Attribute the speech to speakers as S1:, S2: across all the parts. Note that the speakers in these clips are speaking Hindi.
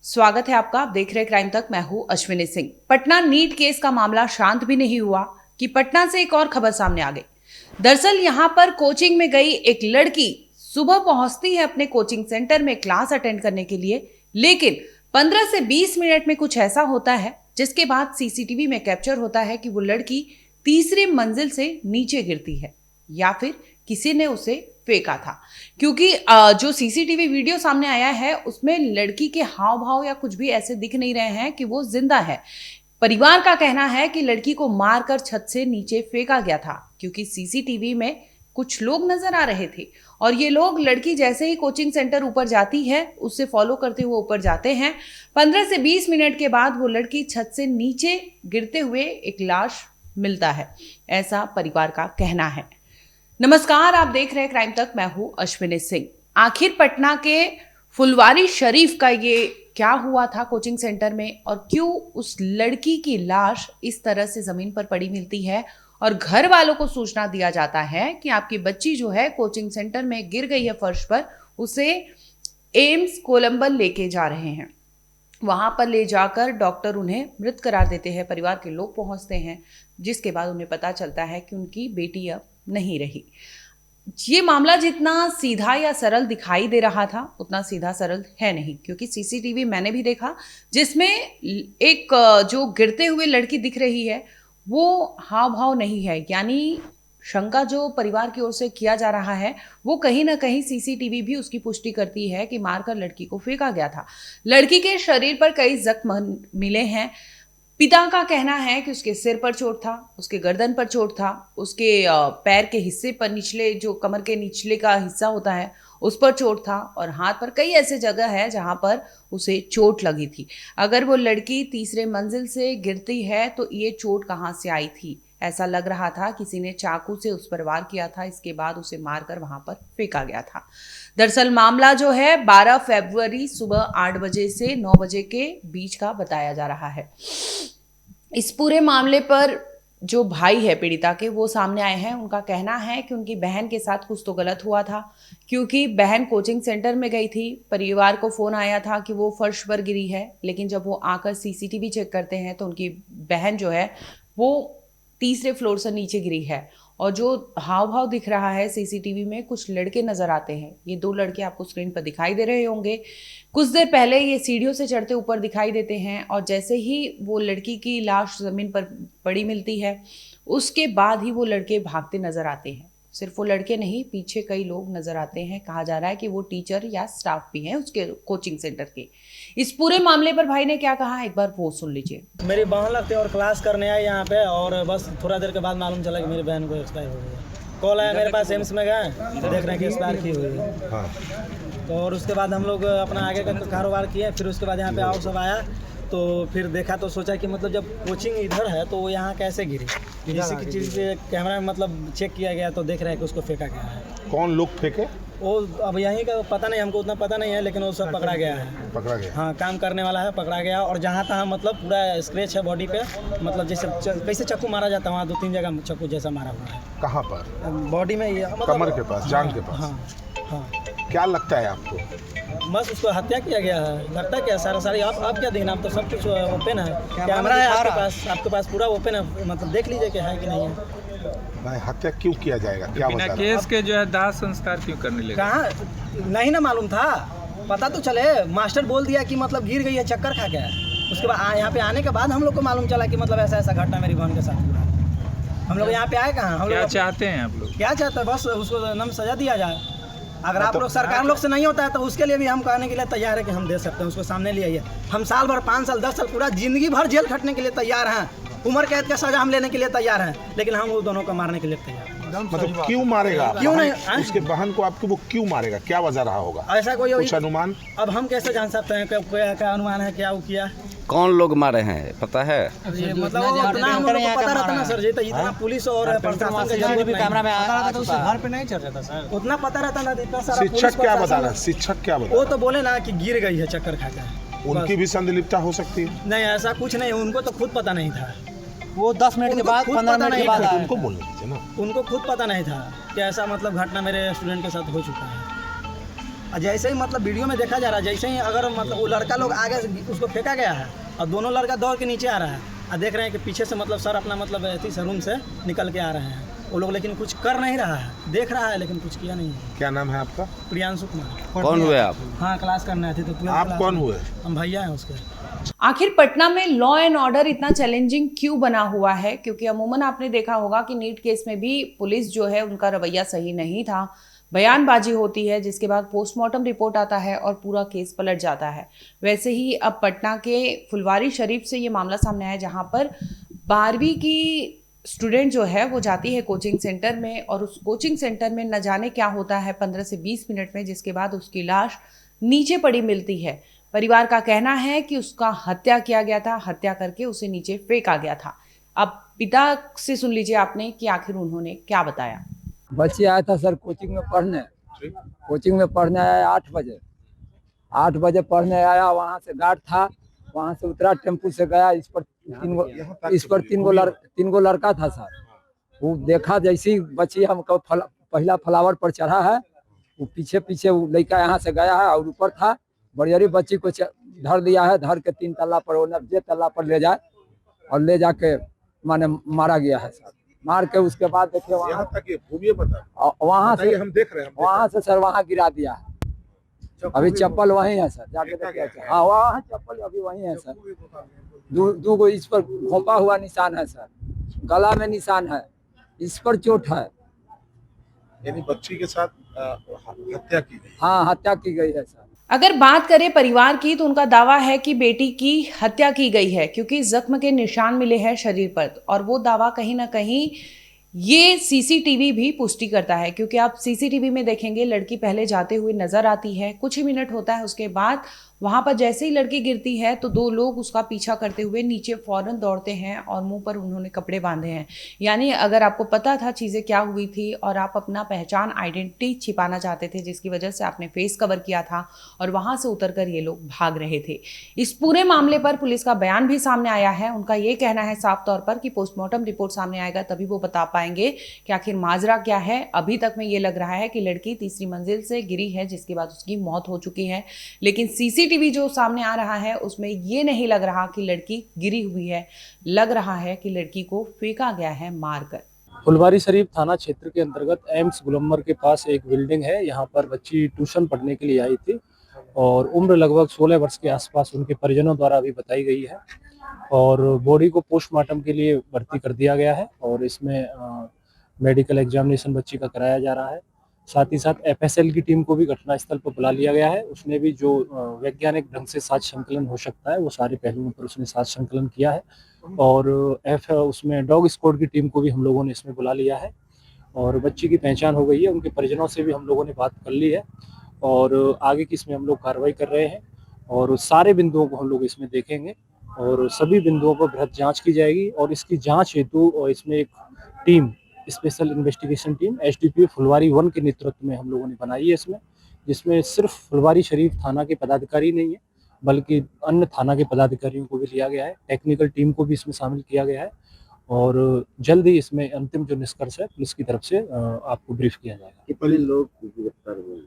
S1: स्वागत है आपका। आप देख रहे क्राइम तक। मैं हूं अश्विनी सिंह। पटना नीट केस का मामला शांत भी नहीं हुआ कि पटना से एक और खबर सामने आ गई। दरअसल यहां पर कोचिंग में गई एक लड़की सुबह पहुंचती है अपने कोचिंग सेंटर में क्लास अटेंड करने के लिए, लेकिन 15 से 20 मिनट में कुछ ऐसा होता है जिसके बाद सीसीटीवी में कैप्चर होता है कि वो लड़की तीसरी मंजिल से नीचे गिरती है या फिर किसी ने उसे फेंका था। क्योंकि जो सीसीटीवी वीडियो सामने आया है उसमें लड़की के हाव भाव या कुछ भी ऐसे दिख नहीं रहे हैं कि वो जिंदा है। परिवार का कहना है कि लड़की को मारकर छत से नीचे फेंका गया था, क्योंकि सीसीटीवी में कुछ लोग नजर आ रहे थे और ये लोग लड़की जैसे ही कोचिंग सेंटर ऊपर जाती है उससे फॉलो करते हुए ऊपर जाते हैं। 15 से 20 मिनट के बाद वो लड़की छत से नीचे गिरते हुए एक लाश मिलता है, ऐसा परिवार का कहना है। नमस्कार, आप देख रहे हैं क्राइम तक। मैं हूं अश्विनी सिंह। आखिर पटना के फुलवारी शरीफ का ये क्या हुआ था कोचिंग सेंटर में, और क्यों उस लड़की की लाश इस तरह से जमीन पर पड़ी मिलती है और घर वालों को सूचना दिया जाता है कि आपकी बच्ची जो है कोचिंग सेंटर में गिर गई है फर्श पर, उसे एम्स कोलंबल लेके जा रहे हैं। वहां पर ले जाकर डॉक्टर उन्हें मृत करार देते हैं। परिवार के लोग पहुंचते हैं, जिसके बाद उन्हें पता चलता है कि उनकी बेटी अब नहीं रही। ये मामला जितना सीधा या सरल दिखाई दे रहा था उतना सीधा सरल है नहीं, क्योंकि सीसीटीवी मैंने भी देखा जिसमें एक जो गिरते हुए लड़की दिख रही है वो हाव भाव नहीं है। यानी शंका जो परिवार की ओर से किया जा रहा है वो कहीं ना कहीं सीसीटीवी भी उसकी पुष्टि करती है कि मारकर लड़की को फेंका गया था। लड़की के शरीर पर कई जख्म मिले हैं। पिता का कहना है कि उसके सिर पर चोट था, उसके गर्दन पर चोट था, उसके पैर के हिस्से पर, निचले जो कमर के निचले का हिस्सा होता है उस पर चोट था, और हाथ पर कई ऐसे जगह है जहां पर उसे चोट लगी थी। अगर वो लड़की तीसरे मंजिल से गिरती है तो ये चोट कहाँ से आई थी? ऐसा लग रहा था किसी ने चाकू से उस पर वार किया था, इसके बाद उसे मारकर वहां पर फेंका गया था। दरअसल मामला जो है 12 फरवरी सुबह 8 बजे से 9 बजे के बीच का बताया जा रहा है। इस पूरे मामले पर जो भाई है पीड़िता के, वो सामने आए हैं। उनका कहना है कि उनकी बहन के साथ कुछ तो गलत हुआ था, क्योंकि बहन कोचिंग सेंटर में गई थी। परिवार को फोन आया था कि वो फर्श पर गिरी है, लेकिन जब वो आकर सीसीटीवी चेक करते हैं तो उनकी बहन जो है वो तीसरे फ्लोर से नीचे गिरी है। और जो हाव भाव दिख रहा है सीसीटीवी में, कुछ लड़के नजर आते हैं। ये 2 लड़के आपको स्क्रीन पर दिखाई दे रहे होंगे। कुछ देर पहले ये सीढ़ियों से चढ़ते ऊपर दिखाई देते हैं, और जैसे ही वो लड़की की लाश जमीन पर पड़ी मिलती है उसके बाद ही वो लड़के भागते नजर आते हैं। सिर्फ वो लड़के नहीं, पीछे कई लोग नजर आते हैं। कहा जा रहा है कि वो टीचर या स्टाफ भी हैं उसके कोचिंग सेंटर के। इस पूरे मामले पर भाई ने क्या कहा, एक बार वो सुन लीजिए।
S2: मेरी बहन लगती है और क्लास करने आई यहाँ पे, और बस थोड़ा देर के बाद मालूम चला कि मेरी बहन को एक्सपायर हो गई। कॉल आया मेरे पास, एम्स में गए, देख रहे हैं कि एक्सपायर की हुई है। हाँ। तो और उसके बाद हम लोग अपना आगे का कारोबार किए। फिर उसके बाद यहाँ पे और सब आया तो फिर देखा तो सोचा कि मतलब जब कोचिंग इधर है तो वो यहाँ कैसे गिरी। इसी की चीज़ पे कैमरा में मतलब चेक किया गया तो देख रहे हैं कि उसको फेंका गया है।
S3: कौन लोग फेंके?
S2: वो अब यहीं का पता नहीं, हमको उतना पता नहीं है, लेकिन वो सब पकड़ा गया है।
S3: पकड़ा गया? हाँ,
S2: काम करने वाला है, पकड़ा गया। और जहाँ तहाँ मतलब पूरा स्क्रैच है बॉडी पे, मतलब जैसे कैसे चाकू मारा जाता है वहाँ 2-3 जगह चाकू जैसा मारा हुआ है।
S3: कहाँ पर?
S2: बॉडी में, ये मतलब
S3: कमर के पास, जांघ के पास।
S2: हाँ हाँ।
S3: क्या लगता है आपको?
S2: बस उसको हत्या किया गया है, लगता है क्या सारी। आप क्या देना, आप तो सब कुछ ओपन है, कैमरा है आपके पास पूरा ओपन है, मतलब देख लीजिए कि है कि नहीं है।
S3: भाई हत्या क्यों किया जाएगा, क्या
S4: बिना केस के जो है दाह संस्कार क्यों करने लगे?
S2: कहाँ नहीं ना मालूम था, पता तो चले। मास्टर बोल दिया कि मतलब गिर गई है चक्कर खा के। उसके बाद यहाँ पे आने के बाद हम लोग को मालूम चला कि मतलब ऐसा घटना मेरी बहन के साथ हुआ। हम लोग यहाँ पे आए कहाँ, हम
S4: क्या
S2: लोग
S4: चाहते हैं आप लोग?
S2: क्या चाहते हैं, बस उसको नम सजा दिया जाए। अगर आप लोग सरकार लोग से नहीं होता है तो उसके लिए भी हम कहने के लिए तैयार है कि हम दे सकते हैं, उसको सामने ले आइए। हम साल भर, 5 साल, 10 साल, पूरा जिंदगी भर जेल खटने के लिए तैयार हैं। उम्र कैद का सजा हम लेने के लिए तैयार हैं, लेकिन हम वो दोनों को मारने के लिए तैयार हैं।
S3: मतलब क्यों मारेगा?
S2: क्यों नहीं?
S3: उसके बहन को आपकी वो क्यों मारेगा, क्या वजह रहा होगा?
S2: ऐसा कोई
S3: कुछ अनुमान?
S2: अब हम कैसे जान सकते हैं क्या अनुमान है, क्या वो किया,
S5: कौन लोग मारे हैं पता है?
S2: ये मतलब उतना हम लोग को पता रहता ना सर जी, तो इतना पुलिस और प्रशासन का कैमरा में आया तो उसके घर पे नहीं चल रहा था सर, उतना पता रहता ना। इतना सारा
S3: शिक्षक क्या बता रहा है? शिक्षक क्या बता?
S2: वो तो बोले ना कि गिर गई है चक्कर खा के।
S3: उनकी भी संलिप्तता हो सकती है?
S2: नहीं, ऐसा कुछ नहीं, उनको तो खुद पता नहीं था।
S6: वो 10 मिनट के बाद, 15 मिनट के बाद
S3: उनको बोलने दीजिए ना।
S2: उनको खुद पता नहीं था कि ऐसा मतलब घटना मेरे स्टूडेंट के साथ हो चुका है। और जैसे ही मतलब वीडियो में देखा जा रहा है, जैसे ही अगर मतलब वो लड़का लोग आगे से उसको फेंका गया है और दोनों लड़का दौड़ के नीचे आ रहा है और देख रहे हैं कि पीछे से मतलब सर अपना मतलब ऐसी से रूम से निकल के आ रहे हैं वो लोग, लेकिन कुछ कर नहीं रहा है, देख रहा है लेकिन कुछ किया नहीं है।
S3: क्या नाम है आपका?
S2: प्रियांशु कुमार।
S5: कौन हुए आप?
S2: हाँ, क्लास करने आए थे। तो
S3: आप कौन हुए?
S2: हम भैया हैं उसके।
S1: आखिर पटना में लॉ एंड ऑर्डर इतना चैलेंजिंग क्यों बना हुआ है? क्योंकि अमूमन आपने देखा होगा कि नीट केस में भी पुलिस जो है उनका रवैया सही नहीं था, बयानबाजी होती है, जिसके बाद पोस्टमार्टम रिपोर्ट आता है और पूरा केस पलट जाता है। वैसे ही अब पटना के फुलवारी शरीफ से ये मामला सामने आया, जहां पर 12वीं की स्टूडेंट जो है वो जाती है कोचिंग सेंटर में और उस कोचिंग सेंटर में न जाने क्या होता है 15 से 20 मिनट में, जिसके बाद उसकी लाश नीचे पड़ी मिलती है। परिवार का कहना है कि उसका हत्या किया गया था, हत्या करके उसे नीचे फेंका गया था। अब पिता से सुन लीजिए आपने कि आखिर उन्होंने क्या बताया।
S6: बच्ची आया था सर कोचिंग में पढ़ने, आया 8 बजे पढ़ने आया, वहाँ से गार्ड था, वहाँ से उतरा, टेम्पू से गया, इस पर तीन गो लड़का था सर। वो देखा जैसे ही बच्ची हमको पहला फ्लावर पर चढ़ा है, वो पीछे वो लड़का यहाँ से गया है और ऊपर था, बड़ी बच्ची को धर लिया है, धर के 3 तल्ला पर, जे तल्ला पर ले जाए और ले जाके माने मारा गया है सर। मार के उसके बाद देखिए वहाँ
S3: हम देख रहे हैं,
S6: वहाँ से सर वहाँ गिरा दिया है। अभी चप्पल वहीं है सर, जाके देखिए। हाँ, वहाँ चप्पल अभी वहीं है सर। दो गो इस पर घोंपा हुआ निशान है सर, गला में निशान है, इस पर चोट है।
S3: यानी बच्ची के साथ हत्या की गई।
S6: हाँ, हत्या की गई है सर।
S1: अगर बात करें परिवार की तो उनका दावा है कि बेटी की हत्या की गई है, क्योंकि जख्म के निशान मिले हैं शरीर पर। और वो दावा कहीं ना कहीं ये सीसीटीवी भी पुष्टि करता है, क्योंकि आप सीसीटीवी में देखेंगे लड़की पहले जाते हुए नजर आती है, कुछ ही मिनट होता है, उसके बाद वहां पर जैसे ही लड़की गिरती है तो 2 लोग उसका पीछा करते हुए नीचे फौरन दौड़ते हैं और मुंह पर उन्होंने कपड़े बांधे हैं। यानी अगर आपको पता था चीज़ें क्या हुई थी और आप अपना पहचान आइडेंटिटी छिपाना चाहते थे, जिसकी वजह से आपने फेस कवर किया था और वहां से उतरकर ये लोग भाग रहे थे। इस पूरे मामले पर पुलिस का बयान भी सामने आया है। उनका ये कहना है साफ तौर पर कि पोस्टमार्टम रिपोर्ट सामने आएगा तभी वो बता पाएंगे कि आखिर माजरा क्या है। अभी तक में ये लग रहा है कि लड़की तीसरी मंजिल से गिरी है, जिसके बाद उसकी मौत हो चुकी है, लेकिन सीसीटीवी जो सामने आ रहा है उसमें ये नहीं लग रहा कि लड़की गिरी हुई है, लग रहा है कि लड़की को फेंका गया है मारकर।
S7: फुलवारी शरीफ थाना क्षेत्र के अंतर्गत एम्स गुलम्बर के पास एक बिल्डिंग है। यहाँ पर बच्ची ट्यूशन पढ़ने के लिए आई थी और उम्र लगभग 16 वर्ष के आसपास उनके परिजनों द्वारा अभी बताई गई है और बॉडी को पोस्टमार्टम के लिए भर्ती कर दिया गया है और इसमें मेडिकल एग्जामिनेशन बच्ची का कराया जा रहा है। साथ ही साथ एफएसएल की टीम को भी घटनास्थल पर बुला लिया गया है। उसने भी जो वैज्ञानिक ढंग से साक्ष्य संकलन हो सकता है वो सारे पहलुओं पर उसने साक्ष्य संकलन किया है और उसमें डॉग स्क्वाड की टीम को भी हम लोगों ने इसमें बुला लिया है और बच्ची की पहचान हो गई है। उनके परिजनों से भी हम लोगों ने बात कर ली है और आगे की इसमें हम लोग कार्रवाई कर रहे हैं और सारे बिंदुओं को हम लोग इसमें देखेंगे और सभी बिंदुओं पर बृहद जाँच की जाएगी और इसकी जाँच हेतु इसमें एक team, special investigation team SDPO Phulwari 1 के नेतृत्व में हम लोगों ने बनाई है इसमें, जिसमें सिर्फ फुलवारी शरीफ थाना के पदाधिकारी नहीं है बल्कि अन्य थाना के पदाधिकारियों को भी लिया गया है। टेक्निकल टीम को भी इसमें शामिल किया गया है और जल्द ही इसमें अंतिम जो निष्कर्ष है पुलिस की तरफ से आपको ब्रीफ किया जाएगा।
S5: कितने लोग गिरफ्तार हुए?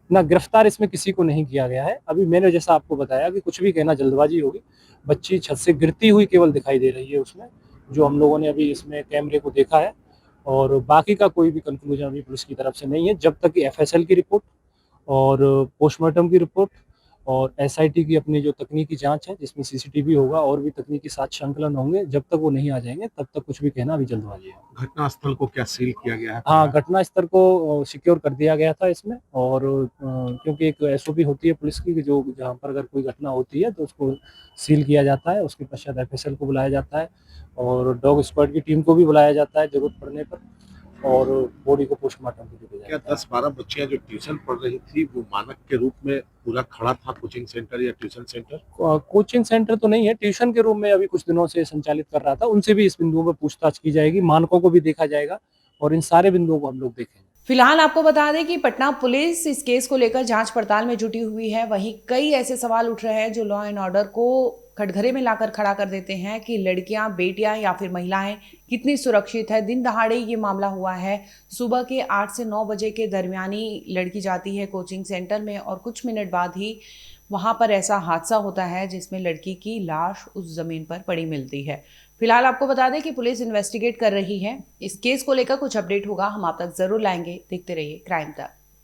S7: ना, गिरफ्तार इसमें किसी को नहीं किया गया है। अभी मैंने जैसा आपको बताया कि कुछ भी कहना जल्दबाजी होगी। बच्ची छत से गिरती हुई केवल दिखाई दे रही है उसमें, जो हम लोगों ने अभी इसमें कैमरे को देखा है और बाकी का कोई भी कंक्लूजन अभी पुलिस की तरफ से नहीं है। जब तक कि एफएसएल की रिपोर्ट और पोस्टमार्टम की रिपोर्ट और एसआईटी की अपनी जो तकनीकी जांच है जिसमें सीसीटीवी होगा और भी तकनीकी साक्ष्य संकलन होंगे, जब तक वो नहीं आ जाएंगे तब तक कुछ भी कहना अभी जल्दबाजी है।
S3: घटनास्थल को क्या सील किया गया है?
S7: हाँ, घटनास्थल को सिक्योर कर दिया गया था इसमें और क्योंकि एक एसओपी होती है पुलिस की कि जो जहाँ पर अगर कोई घटना होती है तो उसको सील किया जाता है, उसके पश्चात एफएसएल को बुलाया जाता है और डॉग स्क्वाड की टीम को भी बुलाया जाता है जरूरत पड़ने पर और बॉडी को पोस्टमार्टम के लिए भेजा जाता है।
S3: 10-12 बच्चियां जो ट्यूशन पढ़ रही थी वो मानक के रूप में पूरा खड़ा था कोचिंग सेंटर या ट्यूशन सेंटर?
S7: कोचिंग सेंटर तो नहीं है, ट्यूशन के रूप में अभी कुछ दिनों से संचालित कर रहा था। उनसे भी इस बिंदुओं पर पूछताछ की जाएगी, मानकों को भी देखा जाएगा और इन सारे बिंदुओं को हम लोग देखेंगे।
S1: फिलहाल आपको बता दें कि पटना पुलिस इस केस को लेकर जांच पड़ताल में जुटी हुई है। वहीं कई ऐसे सवाल उठ रहे हैं जो लॉ एंड ऑर्डर को कटघरे में लाकर खड़ा कर देते हैं कि लड़कियां, बेटियां या फिर महिलाएं कितनी सुरक्षित है। दिन दहाड़े ये मामला हुआ है। सुबह के 8 से 9 बजे के दरमियानी लड़की जाती है कोचिंग सेंटर में और कुछ मिनट बाद ही वहां पर ऐसा हादसा होता है जिसमें लड़की की लाश उस जमीन पर पड़ी मिलती है। फिलहाल आपको बता दें कि पुलिस इन्वेस्टिगेट कर रही है। इस केस को लेकर कुछ अपडेट होगा हम आप तक जरूर लाएंगे। देखते रहिए क्राइम तक।